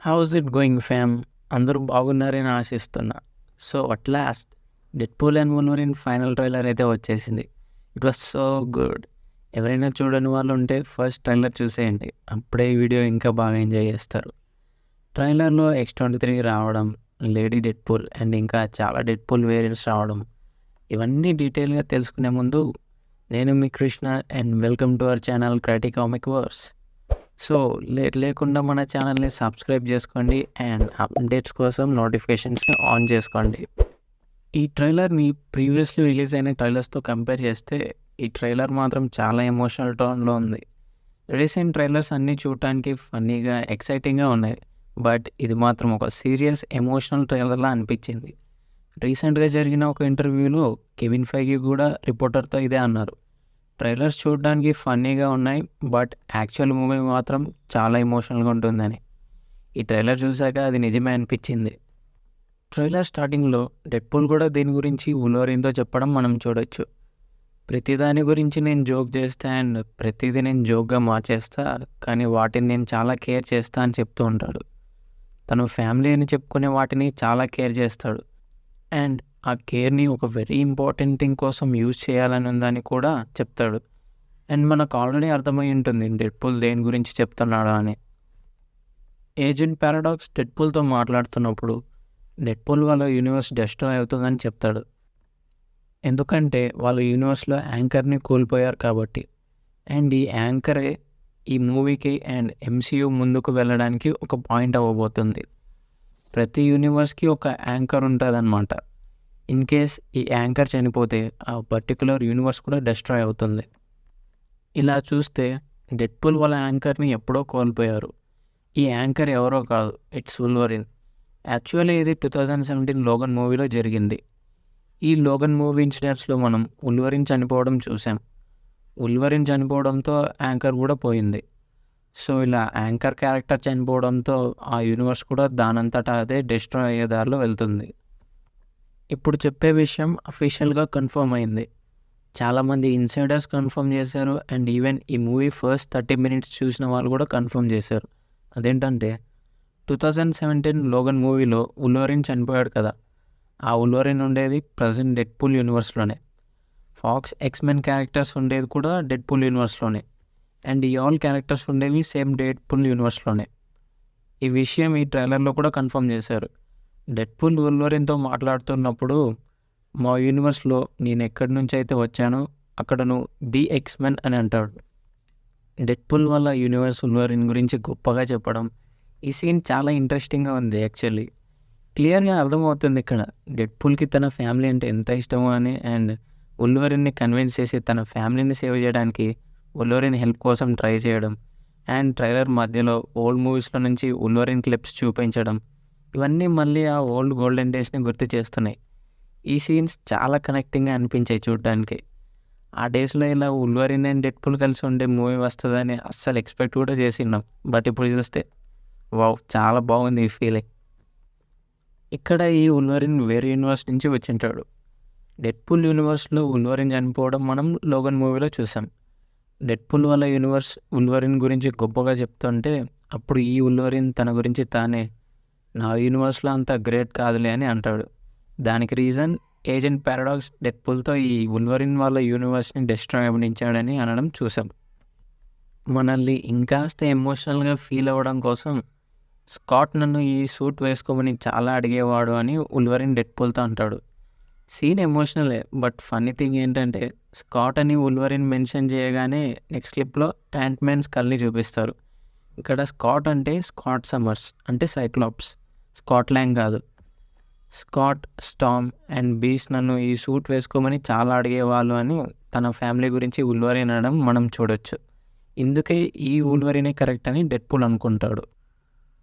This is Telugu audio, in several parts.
House it going fam? అందరూ బాగున్నారని ఆశిస్తున్నా. So at last Deadpool and Wolverine final trailer అయితే వచ్చేసింది. It was so good. ఎవరైనా చూడని వాళ్ళు ఉంటే ఫస్ట్ ట్రైలర్ చూసేయండి. అప్పుడే ఈ వీడియో ఇంకా బాగా ఎంజాయ్ చేస్తారు. ట్రైలర్‌లో X-23 రావడం, లేడీ డెడ్‌పూల్ అండ్ ఇంకా చాలా డెడ్‌పూల్ వేరియంట్స్ రావడం, ఇవన్నీ డీటెయిల్‌గా తెలుసుకునే ముందు నేను మీ Krishna and welcome to our channel క్రాటీ కామిక్ వర్స్. సో లేట్ లేకుండా మన ఛానల్ని సబ్స్క్రైబ్ చేసుకోండి అండ్ అప్డేట్స్ కోసం నోటిఫికేషన్స్ని ఆన్ చేసుకోండి. ఈ ట్రైలర్ని ప్రీవియస్లీ రిలీజ్ అయిన ట్రైలర్స్తో కంపేర్ చేస్తే ఈ ట్రైలర్ మాత్రం చాలా ఎమోషనల్ టోన్లో ఉంది. రీసెంట్ ట్రైలర్స్ అన్నీ చూడటానికి ఫన్నీగా ఎక్సైటింగ్గా ఉన్నాయి, బట్ ఇది మాత్రం ఒక సీరియస్ ఎమోషనల్ ట్రైలర్లా అనిపించింది. రీసెంట్గా జరిగిన ఒక ఇంటర్వ్యూలో కెవిన్ ఫైగి కూడా రిపోర్టర్తో ఇదే అన్నారు. ట్రైలర్స్ చూడడానికి ఫన్నీగా ఉన్నాయి, బట్ యాక్చువల్ మూవీ మాత్రం చాలా ఎమోషనల్గా ఉంటుందని. ఈ ట్రైలర్ చూశాక అది నిజమే అనిపించింది. ట్రైలర్ స్టార్టింగ్లో డెడ్‌పూల్ కూడా దీని గురించి వోల్వరిన్‌తో చెప్పడం మనం చూడొచ్చు. ప్రతిదాని గురించి నేను జోక్ చేస్తా అండ్ ప్రతిదీ నేను జోక్గా మార్చేస్తా, కానీ వాటిని నేను చాలా కేర్ చేస్తా అని చెప్తూ ఉంటాడు. తను ఫ్యామిలీ అని చెప్పుకునే వాటిని చాలా కేర్ చేస్తాడు అండ్ ఆ కేర్ని ఒక వెరీ ఇంపార్టెంట్ థింగ్ కోసం యూజ్ చేయాలని ఉందని కూడా చెప్తాడు. అండ్ మనకు ఆల్రెడీ అర్థమై ఉంటుంది డెడ్‌పూల్ దేని గురించి చెప్తున్నాడు అని. ఏజెంట్ పారాడాక్స్ డెడ్‌పూల్తో మాట్లాడుతున్నప్పుడు డెడ్‌పూల్ వాళ్ళ యూనివర్స్ డెస్ట్రాయ్ అవుతుందని చెప్తాడు. ఎందుకంటే వాళ్ళ యూనివర్స్లో యాంకర్ని కోల్పోయారు కాబట్టి. అండ్ ఈ యాంకరే ఈ మూవీకి అండ్ MCU ముందుకు వెళ్ళడానికి ఒక పాయింట్ అవ్వబోతుంది. ప్రతి యూనివర్స్కి ఒక యాంకర్ ఉంటుందన్నమాట. ఇన్ కేస్ ఈ యాంకర్ చనిపోతే ఆ పర్టికులర్ యూనివర్స్ కూడా డెస్ట్రాయ్ అవుతుంది. ఇలా చూస్తే డెడ్‌పూల్ వాళ్ళ యాంకర్ని ఎప్పుడో కోల్పోయారు. ఈ యాంకర్ ఎవరో కాదు, ఇట్స్ వోల్వరిన్. యాక్చువల్లీ ఇది 2017 లోగన్ మూవీలో జరిగింది. ఈ లోగన్ మూవీ ఇన్సిడెంట్స్లో మనం వోల్వరిన్ చనిపోవడం చూసాం. వోల్వరిన్ చనిపోవడంతో యాంకర్ కూడా పోయింది. సో ఇలా యాంకర్ క్యారెక్టర్ చనిపోవడంతో ఆ యూనివర్స్ కూడా దానంతటా అదే డెస్ట్రాయ్ అయ్యే దారిలో వెళ్తుంది. ఇప్పుడు చెప్పే విషయం అఫీషియల్గా కన్ఫర్మ్ అయింది. చాలామంది ఇన్సైడర్స్ కన్ఫర్మ్ చేశారు అండ్ ఈవెన్ ఈ మూవీ ఫస్ట్ 30 minutes చూసిన వాళ్ళు కూడా కన్ఫర్మ్ చేశారు. అదేంటంటే 2017 లోగన్ మూవీలో వోల్వరిన్ చనిపోయాడు కదా, ఆ వోల్వరిన్ ఉండేది ప్రజెంట్ డెడ్‌పూల్ యూనివర్స్లోనే. ఫాక్స్ X-Men క్యారెక్టర్స్ ఉండేది కూడా డెడ్‌పూల్ యూనివర్స్లోనే అండ్ ఈ ఆల్ క్యారెక్టర్స్ ఉండేవి సేమ్ డెడ్‌పూల్ యూనివర్స్లోనే. ఈ విషయం ఈ ట్రైలర్లో కూడా కన్ఫర్మ్ చేశారు. డెడ్‌పూల్ వోల్వరిన్‌తో మాట్లాడుతున్నప్పుడు మా యూనివర్స్లో నేను ఎక్కడి నుంచి అయితే వచ్చానో అక్కడ నువ్వు ది X-Men అని అంటాడు. డెడ్‌పూల్ వాళ్ళ యూనివర్స్ వోల్వరిన్ గురించి గొప్పగా చెప్పడం, ఈ సీన్ చాలా ఇంట్రెస్టింగ్గా ఉంది. యాక్చువల్లీ క్లియర్గా అర్థమవుతుంది ఇక్కడ డెడ్‌పూల్కి తన ఫ్యామిలీ అంటే ఎంత ఇష్టమో అని. అండ్ వోల్వరిన్ని కన్విన్స్ చేసి తన ఫ్యామిలీని సేవ్ చేయడానికి వోల్వరిన్ హెల్ప్ కోసం ట్రై చేయడం అండ్ ట్రైలర్ మధ్యలో ఓల్డ్ మూవీస్లో నుంచి వోల్వరిన్ క్లిప్స్ చూపించడం, ఇవన్నీ మళ్ళీ ఆ ఓల్డ్ గోల్డెన్ డేస్ని గుర్తు చేస్తున్నాయి. ఈ సీన్స్ చాలా కనెక్టింగ్గా అనిపించాయి చూడడానికి. ఆ డేస్లో ఇలా వోల్వరిన్ అండ్ డెడ్‌పూల్ కలిసి ఉండే మూవీ వస్తుందని అస్సలు ఎక్స్పెక్ట్ కూడా చేసినాం, బట్ ఇప్పుడు చూస్తే వావ్, చాలా బాగుంది ఈ ఫీలింగ్. ఇక్కడ ఈ వోల్వరిన్ వేరే యూనివర్స్ నుంచి వచ్చింటాడు. డెడ్‌పూల్ యూనివర్స్లో వోల్వరిన్ చనిపోవడం మనం లోగన్ మూవీలో చూసాం. డెడ్‌పూల్ వాళ్ళ యూనివర్స్ వోల్వరిన్ గురించి గొప్పగా చెప్తుంటే అప్పుడు ఈ వోల్వరిన్ తన గురించి తానే నా యూనివర్స్లో అంత గ్రేట్ కాదులే అని అంటాడు. దానికి రీజన్ ఏజెంట్ పారాడాక్స్ డెడ్‌పూల్తో ఈ వోల్వరిన్ వాళ్ళ యూనివర్స్ని డెస్ట్రాయ్ అవ్వనించాడని అనడం చూసాం. మనల్ని ఇంకాస్త ఎమోషనల్గా ఫీల్ అవ్వడం కోసం స్కాట్ నన్ను ఈ సూట్ వేసుకోమని చాలా అడిగేవాడు అని వోల్వరిన్ డెడ్‌పూల్తో అంటాడు. సీన్ ఎమోషనలే, బట్ ఫన్నీ థింగ్ ఏంటంటే స్కాట్ అని వోల్వరిన్ మెన్షన్ చేయగానే నెక్స్ట్ క్లిప్లో యాంట్‌మ్యాన్ స్కల్ని చూపిస్తారు. ఇక్కడ స్కాట్ అంటే స్కాట్ సమర్స్ అంటే సైక్లాప్స్, స్కాట్ లాంగ్ కాదు. స్కాట్, స్టార్మ్ అండ్ బీస్ట్ నన్ను ఈ సూట్ వేసుకోమని చాలా అడిగేవాళ్ళు అని తన ఫ్యామిలీ గురించి వోల్వరిన్ అనడం మనం చూడొచ్చు. ఇందుకే ఈ వోల్వరినే కరెక్ట్ అని డెడ్‌పూల్ అనుకుంటాడు.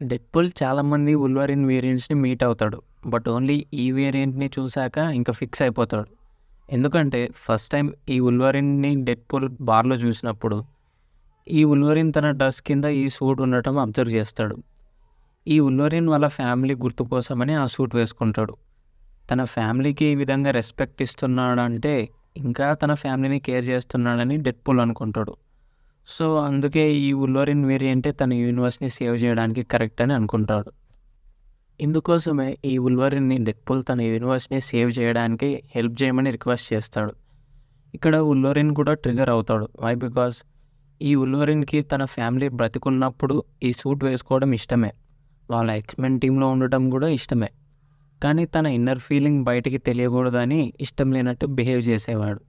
డెడ్‌పూల్ చాలామంది వోల్వరిన్ వేరియంట్స్ని మీట్ అవుతాడు, బట్ ఓన్లీ ఈ వేరియంట్ని చూశాక ఇంకా ఫిక్స్ అయిపోతాడు. ఎందుకంటే ఫస్ట్ టైం ఈ వోల్వరిన్ని డెడ్‌పూల్ బార్లో చూసినప్పుడు ఈ వోల్వరిన్ తన డ్రెస్ కింద ఈ సూట్ ఉండటం అబ్జర్వ్ చేస్తాడు. ఈ వోల్వరిన్ వాళ్ళ ఫ్యామిలీ గుర్తు కోసమని ఆ సూట్ వేసుకుంటాడు. తన ఫ్యామిలీకి ఈ విధంగా రెస్పెక్ట్ ఇస్తున్నాడంటే ఇంకా తన ఫ్యామిలీని కేర్ చేస్తున్నాడని డెడ్‌పూల్ అనుకుంటాడు. సో అందుకే ఈ వుల్వరిన్ వేరియంటే తన యూనివర్స్ని సేవ్ చేయడానికి కరెక్ట్ అని అనుకుంటాడు. ఇందుకోసమే ఈ వుల్వరిన్ని డెడ్పూల్ తన యూనివర్స్ని సేవ్ చేయడానికి హెల్ప్ చేయమని రిక్వెస్ట్ చేస్తాడు. ఇక్కడ వుల్వరిన్ కూడా ట్రిగర్ అవుతాడు. వై? బికాస్ ఈ వుల్వరిన్కి తన ఫ్యామిలీ బ్రతికున్నప్పుడు ఈ సూట్ వేసుకోవడం ఇష్టమే, వాళ్ళ ఎక్స్‌మెన్ టీంలో ఉండటం కూడా ఇష్టమే. కానీ తన ఇన్నర్ ఫీలింగ్ బయటికి తెలియకూడదని ఇష్టం లేనట్టు బిహేవ్ చేసేవాడు.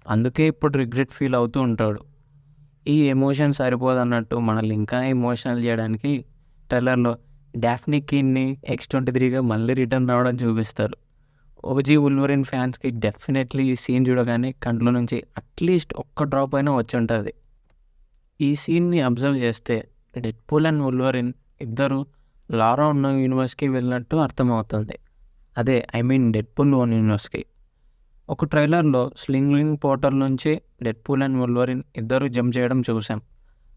అందుకే ఇప్పుడు రిగ్రెట్ ఫీల్ అవుతూ ఉంటాడు. ఈ ఎమోషన్ సరిపోదన్నట్టు మనల్ని ఇంకా ఎమోషనల్ చేయడానికి ట్రైలర్లో డాఫ్నీ కీన్ని X-23గా మళ్ళీ రిటర్న్ రావడం చూపిస్తారు. ఓజీ వుల్వరిన్ ఫ్యాన్స్కి డెఫినెట్లీ ఈ సీన్ చూడగానే కంట్లో నుంచి అట్లీస్ట్ ఒక్క డ్రాప్ అయినా వచ్చి ఉంటుంది. ఈ సీన్ని అబ్జర్వ్ చేస్తే డెడ్పూల్ అండ్ వుల్వరిన్ ఇద్దరు లారా ఉన్న యూనివర్స్కి వెళ్ళినట్టు అర్థమవుతుంది. అదే డెడ్పూల్ ఓన్ యూనివర్స్కి. ఒక ట్రైలర్లో స్లింగ్ పోర్టల్ నుంచి డెడ్పూల్ అండ్ వుల్వరిన్ ఇద్దరు జంప్ చేయడం చూసాం.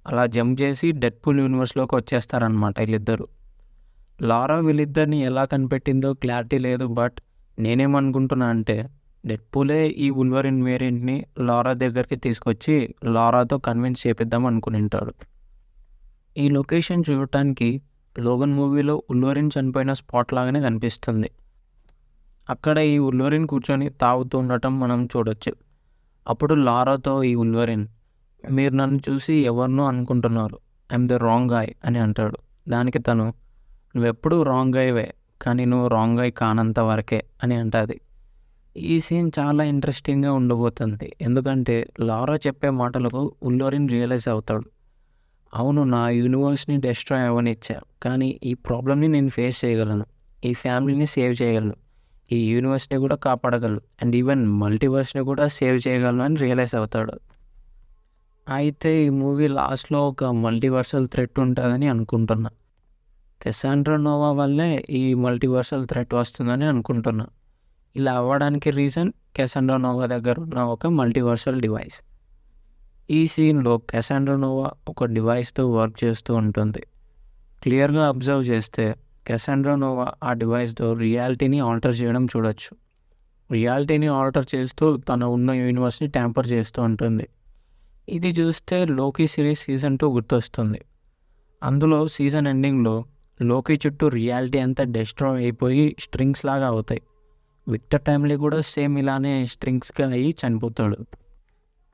అలా జంప్ చేసి డెడ్పూల్ యూనివర్స్లోకి వచ్చేస్తారనమాట వీళ్ళిద్దరు. లారా వీళ్ళిద్దరిని ఎలా కనిపెట్టిందో క్లారిటీ లేదు. బట్ నేనేమనుకుంటున్నా అంటే డెడ్పూలే ఈ వుల్వరిన్ వేరియంట్ని లారా దగ్గరికి తీసుకొచ్చి లారాతో కన్విన్స్ చేపిద్దాం అనుకునింటాడు. ఈ లొకేషన్ చూడటానికి లోగన్ మూవీలో వుల్వరిన్ చనిపోయిన స్పాట్ లాగానే కనిపిస్తుంది. అక్కడ ఈ వుల్వరిన్ కూర్చొని తాగుతూ ఉండటం మనం చూడొచ్చు. అప్పుడు లారాతో ఈ వుల్వరిన్, మీరు నన్ను చూసి ఎవరినో అనుకుంటున్నారు, ఐఎమ్ ద రాంగ్ గాయ్ అని అంటాడు. దానికి తను, నువ్వెప్పుడు రాంగ్ గాయ్వే, కానీ నువ్వు రాంగ్ గాయ్ కానంత వరకే అని అంటుంది. ఈ సీన్ చాలా ఇంట్రెస్టింగ్గా ఉండబోతుంది. ఎందుకంటే లారా చెప్పే మాటలకు వుల్వరిన్ రియలైజ్ అవుతాడు. అవును, నా యూనివర్స్ని డెస్ట్రాయ్ అవ్వనిచ్చా, కానీ ఈ ప్రాబ్లమ్ని నేను ఫేస్ చేయగలను, ఈ ఫ్యామిలీని సేవ్ చేయగలను, ఈ యూనివర్స్ని కూడా కాపాడగలను, అండ్ ఈవెన్ మల్టీవర్స్ని కూడా సేవ్ చేయగలను అని రియలైజ్ అవుతాడు. అయితే ఈ మూవీ లాస్ట్లో ఒక మల్టీవర్సల్ థ్రెట్ ఉంటుందని అనుకుంటున్నా. కెసాండ్రా నోవా వల్లే ఈ మల్టీవర్సల్ థ్రెట్ వస్తుందని అనుకుంటున్నా. ఇలా అవ్వడానికి రీజన్ కెసాండ్రా నోవా దగ్గర ఉన్న ఒక మల్టీవర్సల్ డివైస్. ఈ సీన్లో కెసాండ్రా నోవా ఒక డివైస్తో వర్క్ చేస్తూ ఉంటుంది. క్లియర్గా అబ్జర్వ్ చేస్తే కెసాండ్రా నోవా ఆ డివైస్తో రియాలిటీని ఆల్టర్ చేయడం చూడొచ్చు. రియాలిటీని ఆల్టర్ చేస్తూ తన ఉన్న యూనివర్స్ని ట్యాంపర్ చేస్తూ ఉంటుంది. ఇది చూస్తే లోకీ సిరీస్ సీజన్ 2 గుర్తొస్తుంది. అందులో సీజన్ ఎండింగ్లో లోకీ చుట్టూ రియాలిటీ అంతా డెస్ట్రాయ్ అయిపోయి స్ట్రింగ్స్ లాగా అవుతాయి. విక్టర్ టైమ్లీ కూడా సేమ్ ఇలానే స్ట్రింగ్స్గా అయ్యి చనిపోతాడు.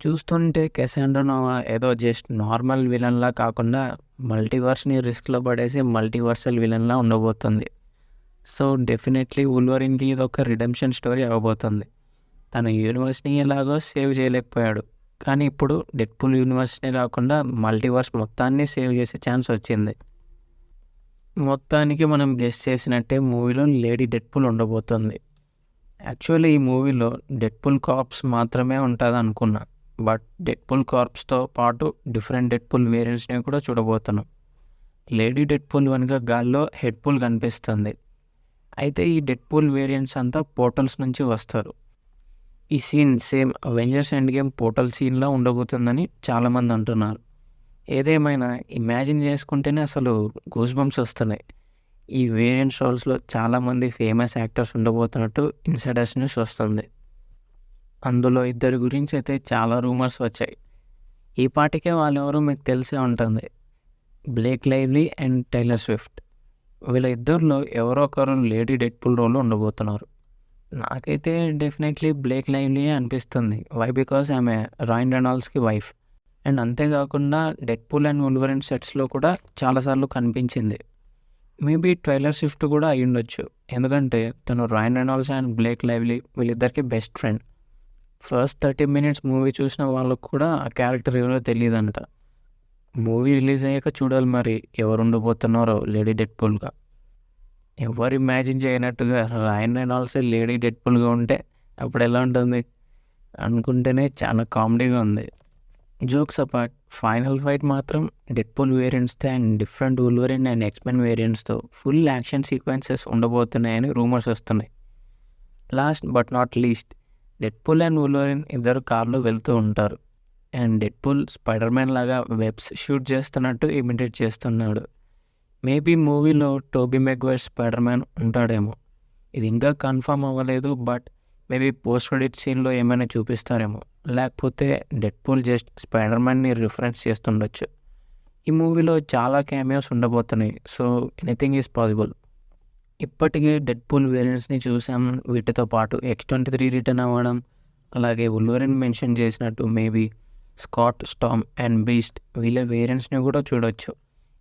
చూస్తుంటే కెసాండ్రా నోవా ఏదో జస్ట్ నార్మల్ విలన్లా కాకుండా మల్టీవర్స్ని రిస్క్లో పడేసి మల్టీవర్సల్ విలన్లా ఉండబోతుంది. సో డెఫినెట్లీ వుల్వరిన్కి ఇది ఒక రిడెంప్షన్ స్టోరీ అవ్వబోతుంది. తన యూనివర్స్ని ఎలాగో సేవ్ చేయలేకపోయాడు, కానీ ఇప్పుడు డెడ్పూల్ యూనివర్స్నే కాకుండా మల్టీవర్స్ మొత్తాన్ని సేవ్ చేసే ఛాన్స్ వచ్చింది. మొత్తానికి మనం గెస్ చేసినట్టే మూవీలో లేడీ డెడ్పూల్ ఉండబోతుంది. యాక్చువల్లీ ఈ మూవీలో డెడ్పూల్ కార్ప్స్ మాత్రమే ఉంటుంది అనుకున్నా, బట్ డెడ్పూల్ కార్ప్స్తో పాటు డిఫరెంట్ డెడ్పూల్ వేరియంట్స్ని కూడా చూడబోతున్నాం. లేడీ డెడ్పూల్ వెనుక గాల్లో హెడ్పూల్ కనిపిస్తుంది. అయితే ఈ డెడ్పూల్ వేరియంట్స్ అంతా పోర్టల్స్ నుంచి వస్తారు. ఈ scene same Avengers endgame portal సీన్లా ఉండబోతుందని చాలామంది అంటున్నారు. ఏదేమైనా ఇమాజిన్ చేసుకుంటేనే అసలు గూస్ బంప్స్ వస్తున్నాయి. ఈ వేరియంట్ రోల్స్లో చాలామంది ఫేమస్ యాక్టర్స్ ఉండబోతున్నట్టు ఇన్సైడర్స్ న్యూస్ వస్తుంది. అందులో ఇద్దరి గురించి అయితే చాలా రూమర్స్ వచ్చాయి. ఈ పాటికే వాళ్ళెవరో మీకు తెలిసే ఉంటుంది, Blake lively and tailor Swift. వీళ్ళ ఇద్దరిలో ఎవరో ఒకరు లేడీ డెడ్పూల్ రోల్లో ఉండబోతున్నారు. నాకైతే డెఫినెట్లీ బ్లేక్ లైవ్లీయే అనిపిస్తుంది. వై? బికాస్ ఆమె రాయన్ రెనాల్డ్స్కి వైఫ్. అండ్ అంతేకాకుండా డెడ్పూల్ అండ్ వుల్వరిన్ సెట్స్లో కూడా చాలాసార్లు కనిపించింది. మేబీ టైలర్ స్విఫ్ట్ కూడా అయి ఉండొచ్చు, ఎందుకంటే తను రాయన్ రెనాల్డ్స్ అండ్ బ్లేక్ లైవ్లీ వీళ్ళిద్దరికి best friend. First 30 minutes movie చూసిన వాళ్ళకు కూడా ఆ క్యారెక్టర్ ఎవరో తెలియదంట. మూవీ రిలీజ్ అయ్యాక చూడాలి మరి ఎవరు ఉండబోతున్నారో లేడీ డెడ్పూల్గా. ఎవరు ఇమాజిన్ చేయనట్టుగా రాయన్ రెనాల్డ్స్ లేడీ డెడ్పూల్గా ఉంటే అప్పుడు ఎలా ఉంటుంది అనుకుంటేనే చాలా కామెడీగా ఉంది. జోక్స్ అపార్ట్, ఫైనల్ ఫైట్ మాత్రం డెడ్పూల్ వేరియంట్స్తో and different Wolverine and X Men వేరియంట్స్తో ఫుల్ యాక్షన్ సీక్వెన్సెస్ ఉండబోతున్నాయని రూమర్స్ వస్తున్నాయి. Last but not least, Deadpool and Wolverine ఇద్దరు కార్లో వెళ్తూ ఉంటారు. అండ్ డెడ్పూల్ స్పైడర్ మ్యాన్ లాగా వెబ్స్ షూట్ చేస్తున్నట్టు ఇమిటేట్ చేస్తున్నాడు. మేబీ మూవీలో టోబీ మెగ్వైర్ స్పైడర్ మ్యాన్ ఉంటాడేమో. ఇది ఇంకా కన్ఫర్మ్ అవ్వలేదు, బట్ మేబీ పోస్ట్ క్రెడిట్ సీన్లో ఏమైనా చూపిస్తారేమో. లేకపోతే డెడ్పూల్ జస్ట్ స్పైడర్ మ్యాన్ని రిఫరెన్స్ చేస్తుండొచ్చు. ఈ మూవీలో చాలా క్యామియోస్ ఉండబోతున్నాయి. So anything is possible. ఇప్పటికే డెడ్పూల్ వేరియంట్స్ని చూసాం. వీటితో పాటు X-23 రిటర్న్ అవ్వడం, అలాగే వుల్వరిన్ మెన్షన్ చేసినట్టు maybe Scott, storm and beast వీళ్ళ వేరియంట్స్ని కూడా చూడొచ్చు.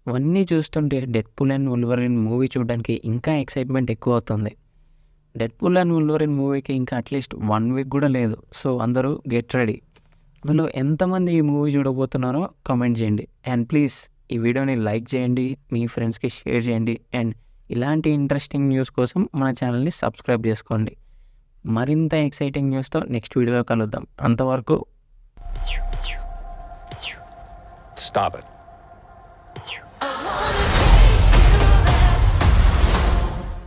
ఇవన్నీ చూస్తుంటే డెడ్పూల్ అండ్ వుల్వరిన్ మూవీ చూడడానికి ఇంకా ఎక్సైట్మెంట్ ఎక్కువ అవుతుంది. డెడ్పూల్ అండ్ వుల్వరిన్ మూవీకి ఇంకా అట్లీస్ట్ 1 వీక్ కూడా లేదు. సో అందరూ గెట్ రెడీ. మీలో ఎంతమంది ఈ మూవీ చూడబోతున్నారో కామెంట్ చేయండి. అండ్ ప్లీజ్ ఈ వీడియోని లైక్ చేయండి, మీ ఫ్రెండ్స్కి షేర్ చేయండి. అండ్ ఇలాంటి ఇంట్రెస్టింగ్ న్యూస్ కోసం మన ఛానల్ని సబ్స్క్రైబ్ చేసుకోండి. మరింత ఎక్సైటింగ్ న్యూస్తో నెక్స్ట్ వీడియోలో కలుద్దాం. అంతవరకు Stop it.